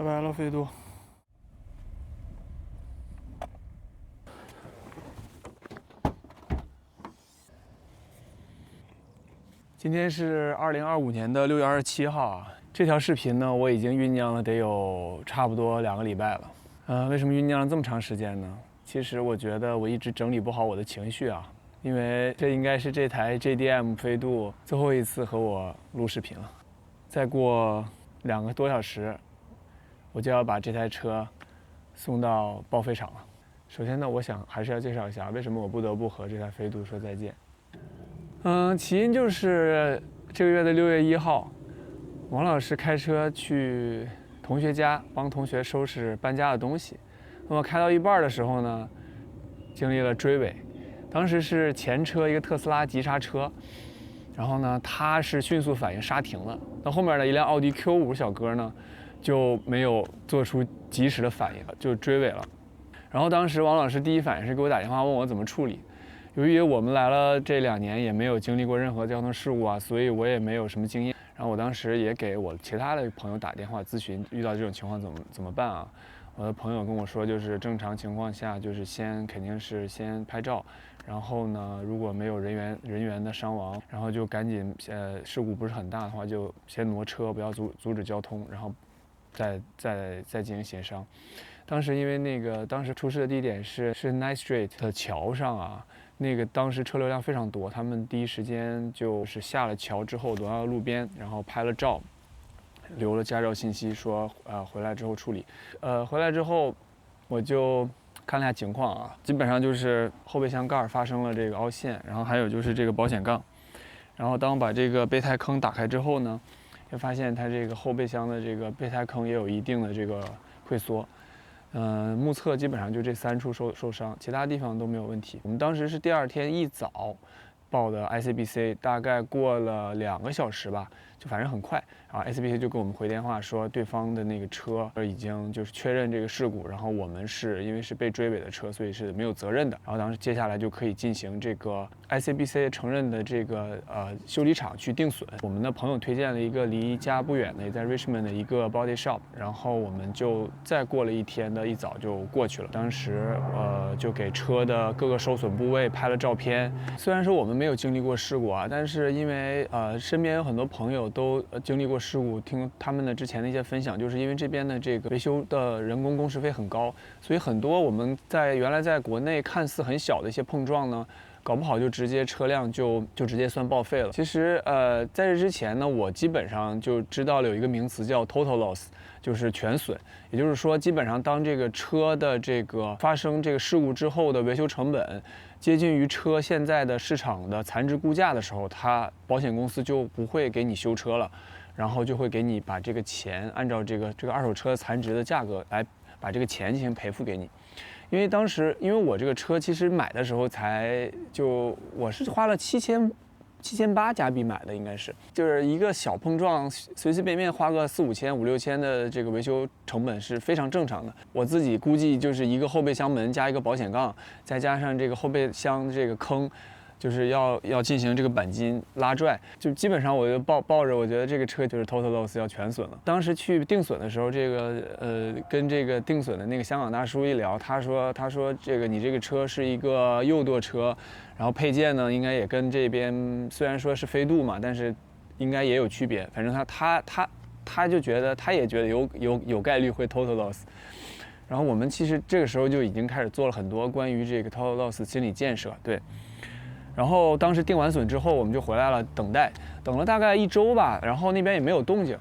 拜拜了，飞度。今天是2025年的6月27号啊。这条视频呢，我已经酝酿了得有差不多2个礼拜了。为什么酝酿了这么长时间呢？其实我觉得我一直整理不好我的情绪啊，因为这应该是这台 JDM 飞度最后一次和我录视频了。再过2个多小时，我就要把这台车送到报废厂了。首先呢，我想还是要介绍一下为什么我不得不和这台飞度说再见。起因就是这个月的6月1号，王老师开车去同学家帮同学收拾搬家的东西。那么开到一半的时候呢，经历了追尾。当时是前车一个特斯拉急刹车，然后呢，他是迅速反应刹停了。那后面的一辆奥迪 Q5 小哥呢，就没有做出及时的反应，就追尾了。然后当时王老师第一反应是给我打电话问我怎么处理。由于我们来了这2年也没有经历过任何交通事故啊，所以我也没有什么经验。然后我当时也给我其他的朋友打电话咨询，遇到这种情况怎么办啊？我的朋友跟我说，就是正常情况下就是肯定是先拍照，然后呢，如果没有人员的伤亡，然后就赶紧事故不是很大的话，就先挪车，不要阻止交通，然后再进行协商。当时因为当时出事的地点是 Night Street 的桥上啊。当时车流量非常多，他们第一时间就是下了桥之后挪到路边，然后拍了照，留了驾照信息，说回来之后处理。回来之后我就看了下情况啊，基本上就是后备箱盖发生了这个凹陷，然后还有就是这个保险杠。然后当把这个备胎坑打开之后呢，就发现它这个后备箱的这个备胎坑也有一定的这个溃缩。目测基本上就这3处受伤，其他地方都没有问题。我们当时是第2天一早报的 ICBC， 大概过了2个小时吧，就反正很快。然后 ICBC 就给我们回电话说，对方的那个车已经就是确认这个事故，然后我们是因为是被追尾的车，所以是没有责任的。然后当时接下来就可以进行这个 ICBC 承认的这个修理厂去定损。我们的朋友推荐了一个离家不远的，也在 Richmond 的一个 body shop， 然后我们就再过了1天的一早就过去了。当时就给车的各个受损部位拍了照片。虽然说我们没有经历过事故啊，但是因为身边有很多朋友都经历过事故，听他们的之前的一些分享，就是因为这边的这个维修的人工工时费很高，所以很多我们原来在国内看似很小的一些碰撞呢，搞不好就直接车辆就直接算报废了。其实在这之前呢，我基本上就知道了有一个名词叫 total loss， 就是全损。也就是说，基本上当这个车的这个发生这个事故之后的维修成本接近于车现在的市场的残值估价的时候，保险公司就不会给你修车了，然后就会给你把这个钱按照这个二手车残值的价格来把这个钱进行赔付给你。因为当时因为我这个车其实买的时候我是花了7800加币买的，应该是就是一个小碰撞，随随便便花个4、5千、5、6千的这个维修成本是非常正常的。我自己估计就是一个后备箱门加一个保险杠，再加上这个后备箱这个坑，就是要进行这个钣金拉拽，就基本上我就抱着，我觉得这个车就是 total loss 要全损了。当时去定损的时候，跟这个定损的那个香港大叔一聊，他说这个你这个车是一个右舵车，然后配件呢应该也跟这边虽然说是飞度嘛，但是应该也有区别。反正他就觉得他也觉得有概率会 total loss。然后我们其实这个时候就已经开始做了很多关于这个 total loss 心理建设，对。然后当时定完损之后，我们就回来了，等了大概1周吧，然后那边也没有动静。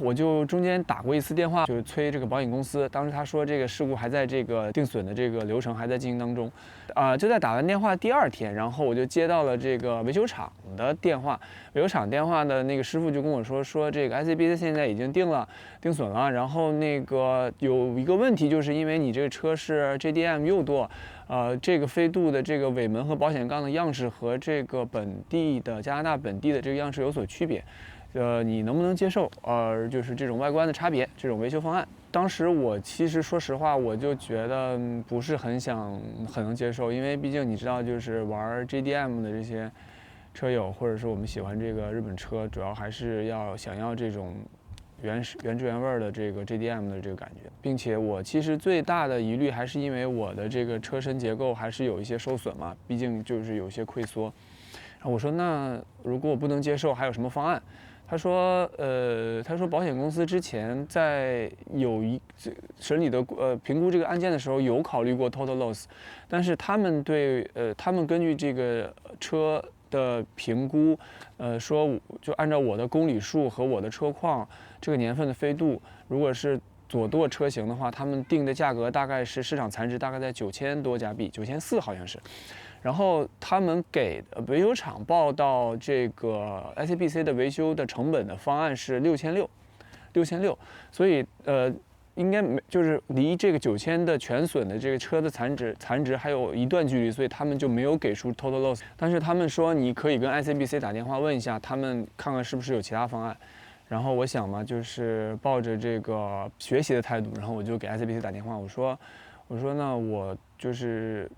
我就中间打过1次电话，就是催这个保险公司。当时他说这个事故还在这个定损的这个流程还在进行当中，就在打完电话第2天，然后我就接到了这个维修厂的电话。维修厂电话的那个师傅就跟我说这个 ICBC 现在已经定损了，然后那个有一个问题，就是因为你这个车是 JDM 右舵。这个飞度的这个尾门和保险杠的样式和这个加拿大本地的这个样式有所区别，你能不能接受？就是这种外观的差别，这种维修方案。当时我其实说实话，我就觉得不是很能接受，因为毕竟你知道，就是玩 JDM 的这些车友，或者是我们喜欢这个日本车，主要还是想要这种原汁原味的这个 JDM 的这个感觉，并且我其实最大的疑虑还是因为我的这个车身结构还是有一些受损嘛，毕竟就是有些溃缩。然后我说那如果我不能接受，还有什么方案？他说保险公司之前在审理的评估这个案件的时候有考虑过 total loss， 但是他们根据这个车的评估，说就按照我的公里数和我的车况这个年份的飞度，如果是左舵车型的话，他们定的价格大概是市场残值大概在9000多加币，9400好像是。然后他们给维修厂报到这个 ICBC 的维修的成本的方案是6600，所以应该就是离这个9000的全损的这个车的残值还有一段距离，所以他们就没有给出 total loss。但是他们说你可以跟 ICBC 打电话问一下，他们看看是不是有其他方案。然后我想嘛，就是抱着这个学习的态度，然后我就给 ICBC 打电话，我说那我就是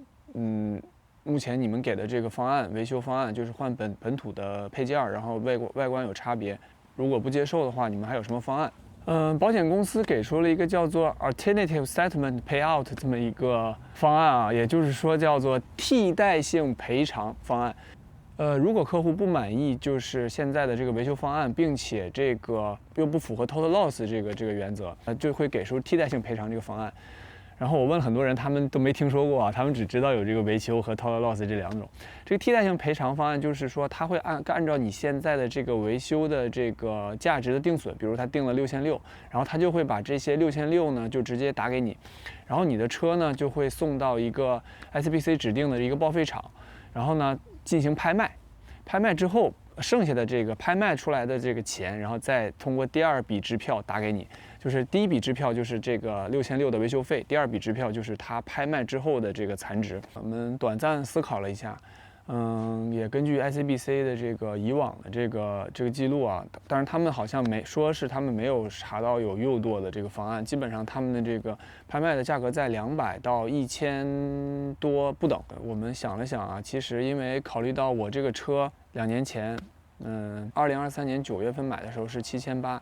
目前你们给的这个方案，维修方案就是换本土的配件，然后外观有差别，如果不接受的话，你们还有什么方案？保险公司给出了一个叫做 Alternative Settlement Payout 这么一个方案啊，也就是说叫做替代性赔偿方案。如果客户不满意就是现在的这个维修方案，并且这个又不符合 total loss 这个原则，就会给出替代性赔偿这个方案。然后我问了很多人，他们都没听说过啊，他们只知道有这个维修和 total loss 这两种。这个替代性赔偿方案就是说，他会按照你现在的这个维修的这个价值的定损，比如他定了6600，然后他就会把这些6600呢就直接打给你，然后你的车呢就会送到一个 ICBC 指定的一个报废厂，然后呢进行拍卖，拍卖之后剩下的这个拍卖出来的这个钱，然后再通过第二笔支票打给你。就是第一笔支票就是这个6600的维修费，第二笔支票就是它拍卖之后的这个残值。我们短暂思考了一下，也根据 ICBC 的这个以往的这个记录啊，当然他们好像他们没有查到有右舵的这个方案，基本上他们的这个拍卖的价格在200到1000多不等。我们想了想啊，其实因为考虑到我这个车2年前，2023年9月份买的时候是7800。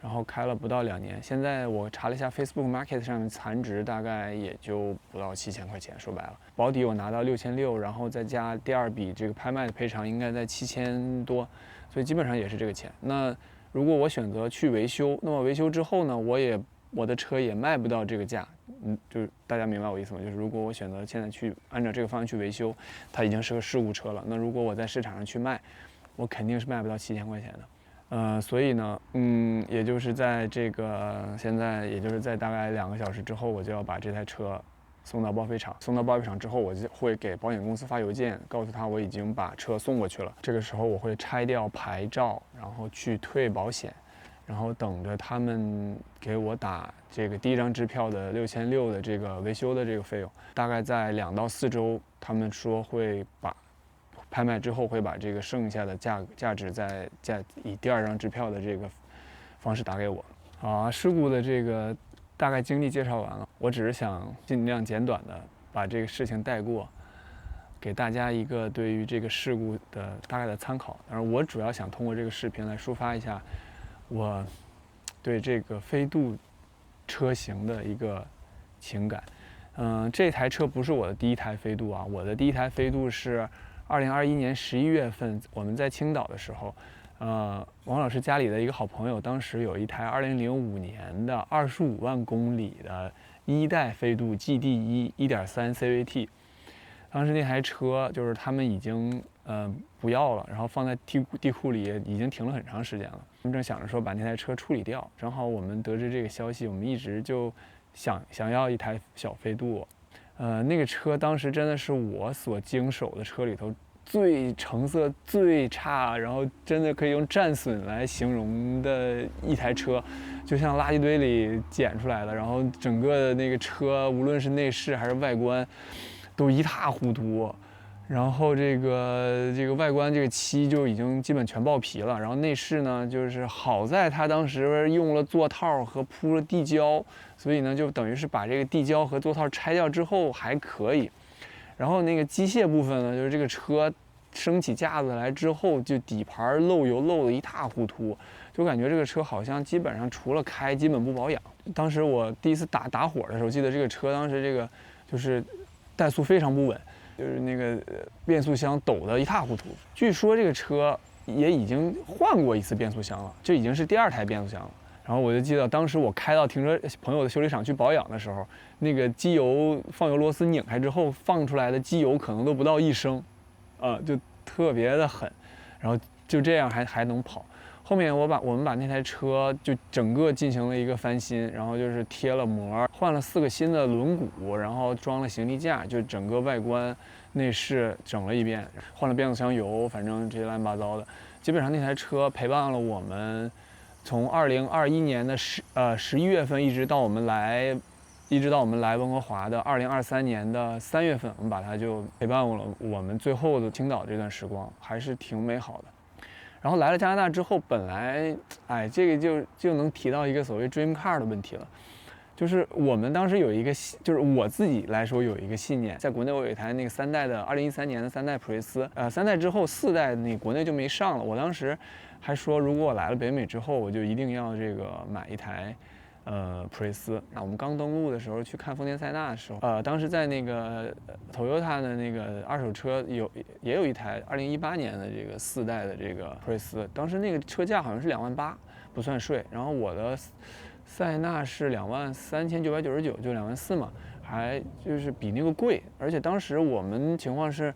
然后开了不到2年，现在我查了一下 Facebook Market 上面残值大概也就不到7000块钱，说白了，保底我拿到6600，然后再加第二笔这个拍卖的赔偿应该在7000多，所以基本上也是这个钱。那如果我选择去维修，那么维修之后呢，我的车也卖不到这个价，就是大家明白我意思吗？就是如果我选择现在去按照这个方案去维修，它已经是个事故车了，那如果我在市场上去卖，我肯定是卖不到7000块钱的。所以呢，也就是在现在也就是在大概2个小时之后，我就要把这台车送到报废厂。送到报废厂之后，我就会给保险公司发邮件，告诉他我已经把车送过去了。这个时候我会拆掉牌照，然后去退保险，然后等着他们给我打这个第一张支票的6600的这个维修的这个费用。大概在2到4周，他们说会把拍卖之后会把这个剩下的价值再以第二张支票的这个方式打给我。好，事故的这个大概经历介绍完了，我只是想尽量简短的把这个事情带过，给大家一个对于这个事故的大概的参考。当然，我主要想通过这个视频来抒发一下我对这个飞度车型的一个情感。这台车不是我的第一台飞度啊，我的第一台飞度是2021年11月份，我们在青岛的时候，王老师家里的一个好朋友，当时有一台2005年的25万公里的1代飞度 GD1 1.3 CVT， 当时那台车就是他们已经不要了，然后放在地库里已经停了很长时间了。我们正想着说把那台车处理掉，正好我们得知这个消息，我们一直就想要一台小飞度。那个车当时真的是我所经手的车里头成色最差，然后真的可以用战损来形容的一台车，就像垃圾堆里捡出来的，然后整个的那个车无论是内饰还是外观都一塌糊涂，然后这个外观这个漆就已经基本全爆皮了，然后内饰呢就是好在它当时用了座套和铺了地胶，所以呢就等于是把这个地胶和座套拆掉之后还可以。然后那个机械部分呢，就是这个车升起架子来之后，就底盘漏油漏得一塌糊涂，就感觉这个车好像基本上除了开，基本不保养。当时我第一次打火的时候，记得这个车当时这个就是怠速非常不稳，就是那个变速箱抖得一塌糊涂。据说这个车也已经换过一次变速箱了，这已经是第2台变速箱了。然后我就记得当时我开到停车朋友的修理厂去保养的时候，那个机油放油螺丝拧开之后放出来的机油可能都不到1升，就特别的狠，然后就这样还能跑。后面我们把那台车就整个进行了一个翻新，然后就是贴了膜，换了4个新的轮毂，然后装了行李架，就整个外观内饰整了一遍，换了变速箱油，反正这些乱七八糟的。基本上那台车陪伴了我们从2021年的11月份一直到我们来温哥华的2023年的3月份，我们把它就陪伴了我们最后的青岛这段时光，还是挺美好的。然后来了加拿大之后，本来这个就能提到一个所谓 dream car 的问题了，就是我们当时有一个，就是我自己来说有一个信念，在国内我有一台那个3代的2013年的3代普锐斯，3代之后4代那国内就没上了。我当时还说，如果我来了北美之后，我就一定要这个买一台普锐斯。那我们刚登陆的时候去看丰田塞纳的时候，当时在那个Toyota 的那个二手车也有一台2018年的这个4代的这个普锐斯，当时那个车价好像是2万8，不算税。然后我的塞纳是23999，就2万4嘛，还就是比那个贵。而且当时我们情况是，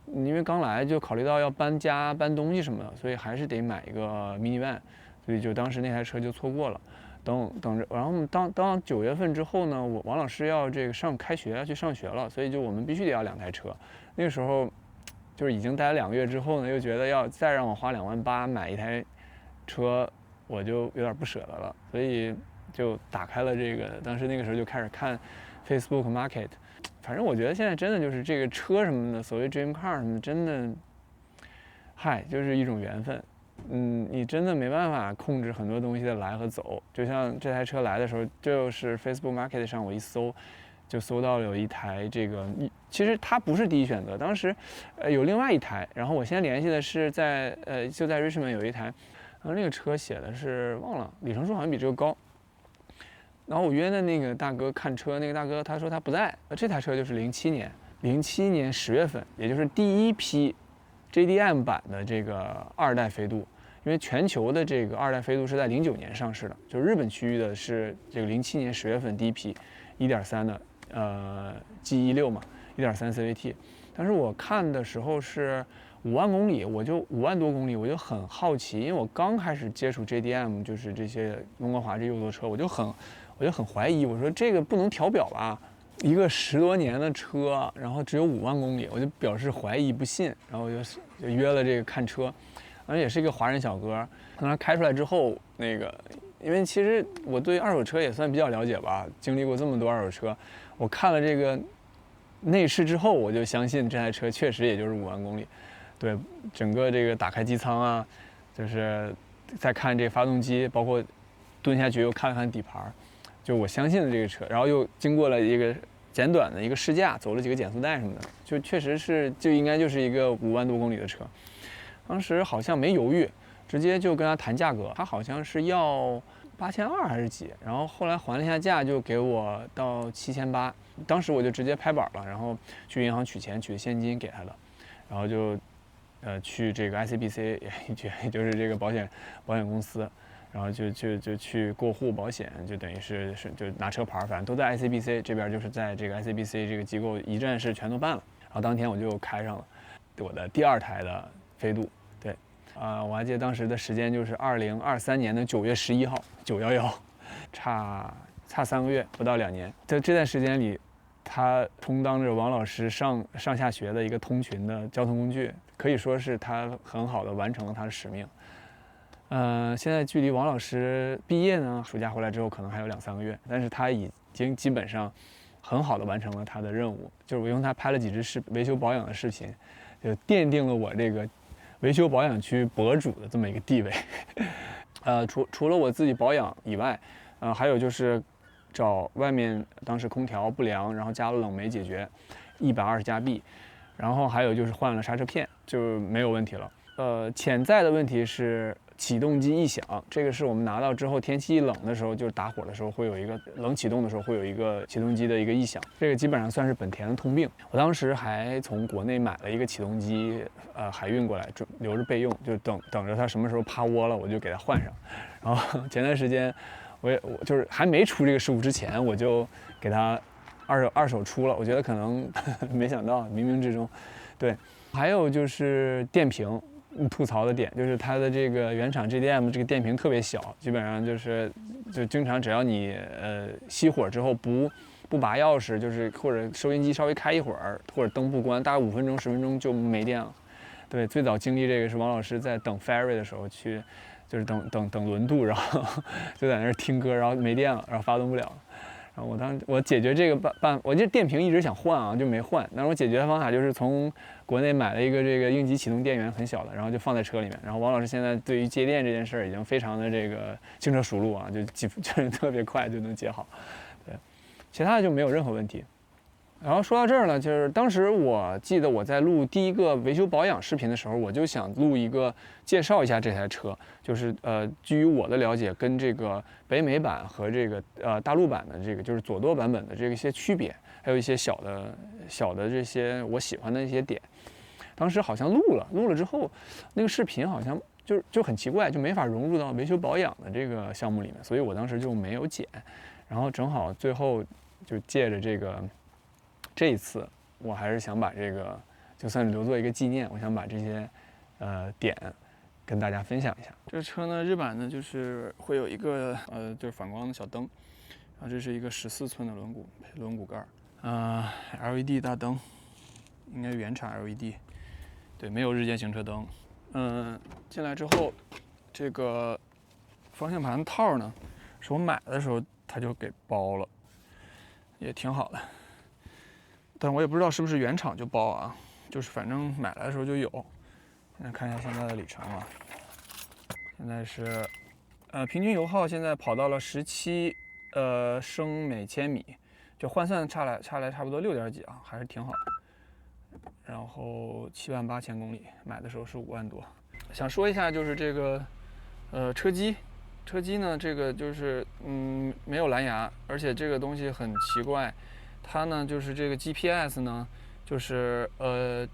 因为刚来就考虑到要搬家搬东西什么的，所以还是得买一个 minivan， 所以就当时那台车就错过了。等着，然后我们当9月份之后呢，王老师要这个开学要去上学了，所以就我们必须得要2台车。那个时候就是已经待了2个月之后呢，又觉得要再让我花2万8买一台车，我就有点不舍得了，所以就打开了这个，当时那个时候就开始看 Facebook Market。反正我觉得现在真的就是这个车什么的，所谓 dream car 什么的，真的，就是一种缘分。你真的没办法控制很多东西的来和走。就像这台车来的时候，就是 Facebook Market 上我一搜，就搜到了有一台这个，其实它不是第一选择，当时有另外一台，然后我先联系的是就在 Richmond 有一台，然后那个车写的是忘了，里程数好像比这个高。然后我约的那个大哥看车，那个大哥他说他不在，这台车就是07年10月份，也就是第一批 JDM 版的这个2代飞度。因为全球的这个2代飞度是在09年上市的，就是日本区域的是这个07年10月份第一批 1.3 的G16嘛，1.3 CVT。但是我看的时候是5万公里，5万多公里，我就很好奇，因为我刚开始接触 JDM， 就是这些温哥华这右舵车，我就很怀疑，我说这个不能调表吧？一个10多年的车，然后只有5万公里，我就表示怀疑不信，然后我就约了这个看车。而且也是一个华人小哥，等他开出来之后，那个，因为其实我对二手车也算比较了解吧，经历过这么多二手车，我看了这个内饰之后，我就相信这台车确实也就是5万公里。对，整个这个打开机舱啊，就是再看这发动机，包括蹲下去又看了看底盘，就我相信的这个车，然后又经过了一个简短的一个试驾，走了几个减速带什么的，就确实是就应该就是一个5万多公里的车。当时好像没犹豫，直接就跟他谈价格，他好像是要8200还是几，然后后来还了一下价，就给我到7800。当时我就直接拍板了，然后去银行取钱，取现金给他的，然后就去这个 ICBC， 也就是这个保险公司，然后就去过户保险，就等于是就拿车牌，反正都在 ICBC 这边，就是在这个 ICBC 这个机构一站式全都办了。然后当天我就开上了我的第2台的飞度。我还记得当时的时间就是2023年的9月11号，911，差3个月，不到2年。在这段时间里，他充当着王老师上下学的一个通勤的交通工具，可以说是他很好的完成了他的使命。现在距离王老师毕业呢，暑假回来之后可能还有2、3个月，但是他已经基本上很好的完成了他的任务。就是我用他拍了几支维修保养的视频，就奠定了我这个维修保养区博主的这么一个地位。除了我自己保养以外，还有就是找外面当时空调不良，然后加了冷媒解决，120加币，然后还有就是换了刹车片。就没有问题了。潜在的问题是启动机异响，这个是我们拿到之后，天气一冷的时候，就是打火的时候会有一个冷启动的时候会有一个启动机的一个异响，这个基本上算是本田的通病。我当时还从国内买了一个启动机，海运过来，留着备用，就等着它什么时候趴窝了，我就给它换上。然后前段时间我就是还没出这个事故之前，我就给它二手出了，我觉得可能没想到冥冥之中，对。还有就是电瓶。吐槽的点就是它的这个原厂 GDM 这个电瓶特别小，基本上就经常只要你熄火之后不拔钥匙，就是或者收音机稍微开一会儿，或者灯不关，大概5分钟10分钟就没电了。对，最早经历这个是王老师在等 ferry 的时候去，就是等轮渡，然后就在那儿听歌，然后没电了，然后发动不了了。然后我解决这个我这电瓶一直想换啊，就没换。但是我解决的方法就是从国内买了一个这个应急启动电源，很小的，然后就放在车里面。然后王老师现在对于接电这件事儿已经非常的这个轻车熟路啊，就是特别快就能接好。对，其他的就没有任何问题。然后说到这儿呢，就是当时我记得我在录第一个维修保养视频的时候，我就想录一个介绍一下这台车，就是基于我的了解，跟这个北美版和这个大陆版的这个就是左舵版本的这个一些区别，还有一些小的这些我喜欢的一些点。当时好像录了之后，那个视频好像就很奇怪，就没法融入到维修保养的这个项目里面，所以我当时就没有剪。然后正好最后就借着这一次，我还是想把这个就算是留作一个纪念，我想把这些点跟大家分享一下。这车呢，日版呢就是会有一个就是反光的小灯，然后这是一个14寸的轮毂盖，LED 大灯，应该原厂 LED， 对，没有日间行车灯。进来之后，这个方向盘套呢，是我买的时候他就给包了，也挺好的。但我也不知道是不是原厂就包啊，就是反正买来的时候就有。现在看一下现在的里程啊，现在是平均油耗现在跑到了17升每千米，就换算差来差不多6点几啊，还是挺好的。然后78000公里，买的时候是5万多。想说一下就是这个车机呢，这个就是没有蓝牙，而且这个东西很奇怪。它呢，就是这个 GPS 呢，就是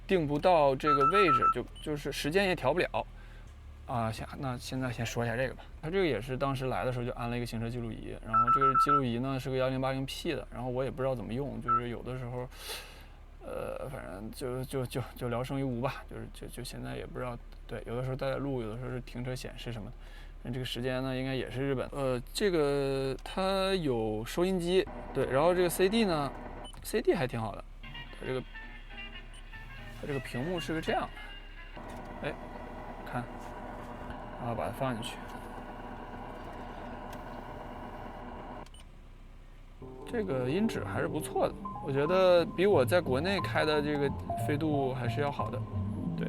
定不到这个位置，就是时间也调不了啊。那现在先说一下这个吧。它这个也是当时来的时候就安了一个行车记录仪，然后这个记录仪呢是个1080P 的，然后我也不知道怎么用，就是有的时候反正就聊胜于无吧，就现在也不知道。对，有的时候带路，有的时候是停车显示什么的。这个时间呢，应该也是日本。这个它有收音机，对，然后这个 CD 呢 ，CD 还挺好的。它这个屏幕是个这样的，哎，看，然后把它放进去。这个音质还是不错的，我觉得比我在国内开的这个飞度还是要好的。对，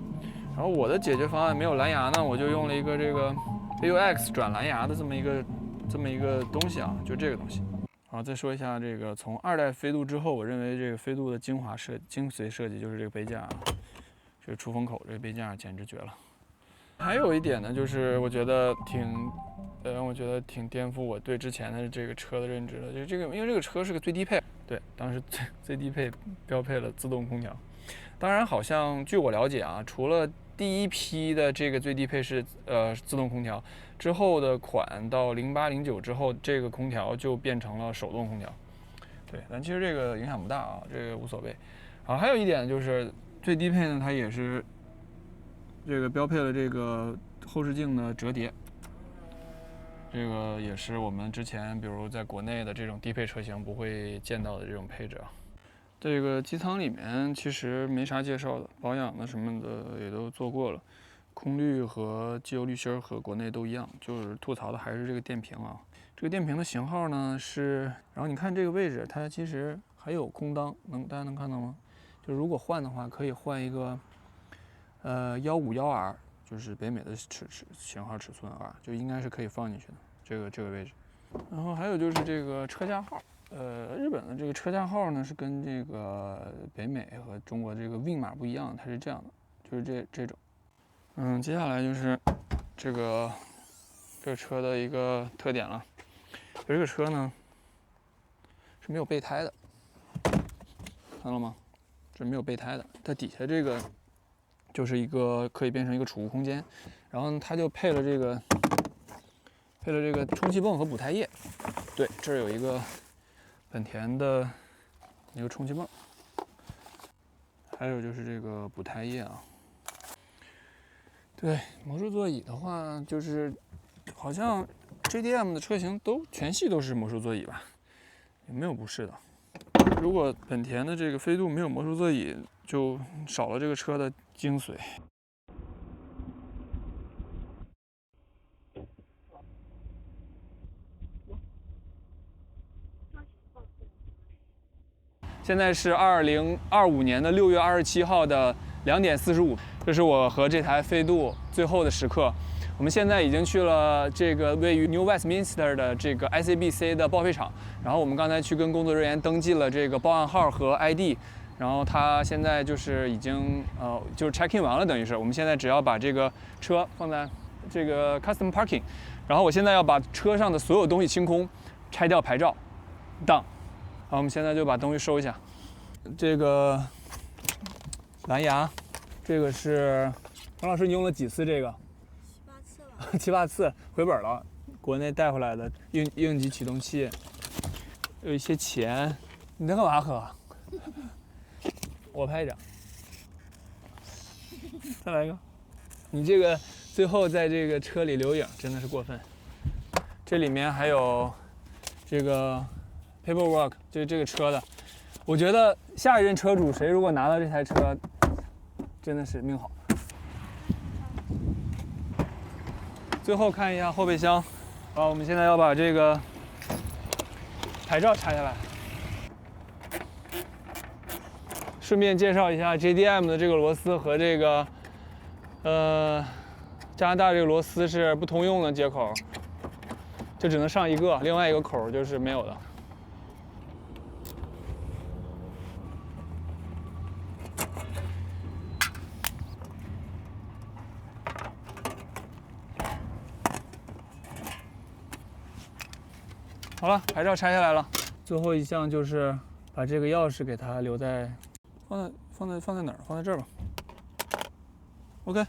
然后我的解决方案没有蓝牙呢，我就用了一个这个 AUX 转蓝牙的这么一个东西啊，就这个东西。好，再说一下这个从2代飞度之后，我认为这个飞度的精髓设计就是这个杯架啊，这个出风口这个杯架简直绝了。还有一点呢，就是我觉得挺颠覆我对之前的这个车的认知的，就是因为这个车是个最低配，对，当时最低配标配了自动空调。当然，好像据我了解啊，除了第一批的这个最低配是自动空调，之后的款到08、09之后，这个空调就变成了手动空调。对，但其实这个影响不大啊，这个无所谓。啊，还有一点就是最低配呢，它也是这个标配了这个后视镜的折叠。这个也是我们之前比如在国内的这种低配车型不会见到的这种配置啊。这个机舱里面其实没啥介绍的，保养的什么的也都做过了，空滤和机油滤芯和国内都一样，就是吐槽的还是这个电瓶啊。这个电瓶的型号呢是，然后你看这个位置，它其实还有空档，大家能看到吗？就如果换的话，可以换一个151R，就是北美的型号尺寸啊，就应该是可以放进去的这个位置。然后还有就是这个车架号。日本的这个车架号呢是跟这个北美和中国这个 Win 码不一样，它是这样的，就是这种。接下来就是这个车的一个特点了。这个车呢是没有备胎的，看到了吗？这是没有备胎的，它底下这个就是一个可以变成一个储物空间，然后它就配了这个充气泵和补胎液。对，这儿有一个本田的一个充气泵，还有就是这个补胎液啊。对，魔术座椅的话，就是好像 JDM 的车型全系都是魔术座椅吧，也没有不是的。如果本田的这个飞度没有魔术座椅，就少了这个车的精髓。现在是2025年的6月27号的2点45，这是我和这台飞度最后的时刻。我们现在已经去了这个位于 New Westminster 的这个 ICBC 的报废厂，然后我们刚才去跟工作人员登记了这个报案号和 ID， 然后他现在就是已经就是 check in 完了，等于是我们现在只要把这个车放在这个 custom parking， 然后我现在要把车上的所有东西清空，拆掉牌照 ，done。好，我们现在就把东西收一下。这个蓝牙，这个是王老师，你用了几次这个7、8次了。7、8次，回本了。国内带回来的应急启动器，有一些钱。你在干嘛喝？我拍一张。再来一个。你这个最后在这个车里留影，真的是过分。这里面还有这个 paperwork， 就是这个车的。我觉得下一任车主谁如果拿到这台车，真的是命好。最后看一下后备箱，我们现在要把这个牌照拆下来。顺便介绍一下 JDM 的这个螺丝和这个加拿大这个螺丝是不通用的接口，就只能上一个，另外一个口就是没有的。好了，牌照拆下来了。最后一项就是把这个钥匙给它留在，放在哪儿？放在这儿吧。OK。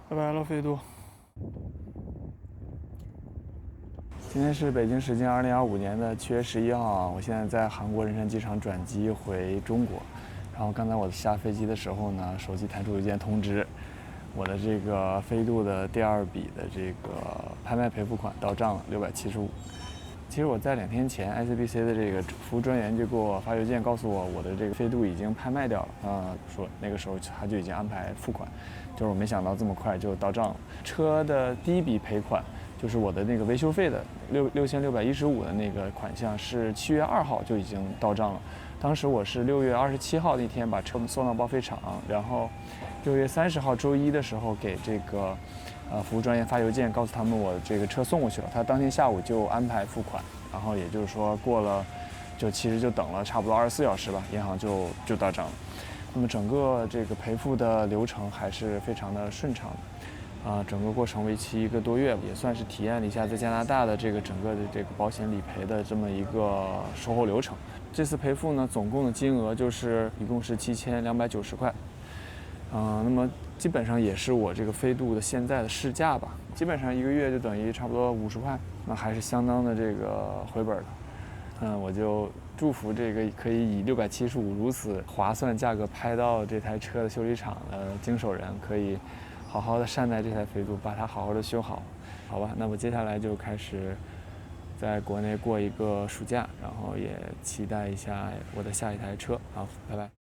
拜拜了，飞度。今天是北京时间2025年的7月11号啊，我现在在韩国仁川机场转机回中国。然后刚才我下飞机的时候呢，手机弹出一件通知。我的这个飞度的第2笔的这个拍卖赔付款到账了675。其实我在2天前 ICBC 的这个服务专员就给我发邮件告诉我的这个飞度已经拍卖掉了，说那个时候他就已经安排付款，就是我没想到这么快就到账了。车的第1笔赔款就是我的那个维修费的6615的那个款项是7月2号就已经到账了。当时我是6月27号那天把车送到报废厂，然后6月30号周一的时候给这个服务专员发邮件告诉他们我这个车送过去了，他当天下午就安排付款，然后也就是说过了其实就等了差不多24小时吧，银行就到账了。那么整个这个赔付的流程还是非常的顺畅的，整个过程为期1个多月，也算是体验了一下在加拿大的这个整个的这个保险理赔的这么一个售后流程。这次赔付呢，总共的金额一共是7290块，那么基本上也是我这个飞度的现在的市价吧，基本上1个月就等于差不多50块，那还是相当的这个回本的。我就祝福这个可以以675如此划算价格拍到这台车的修理厂的经手人，可以好好的善待这台飞度，把它好好的修好，好吧？那我接下来就开始在国内过一个暑假，然后也期待一下我的下一台车。好，拜拜。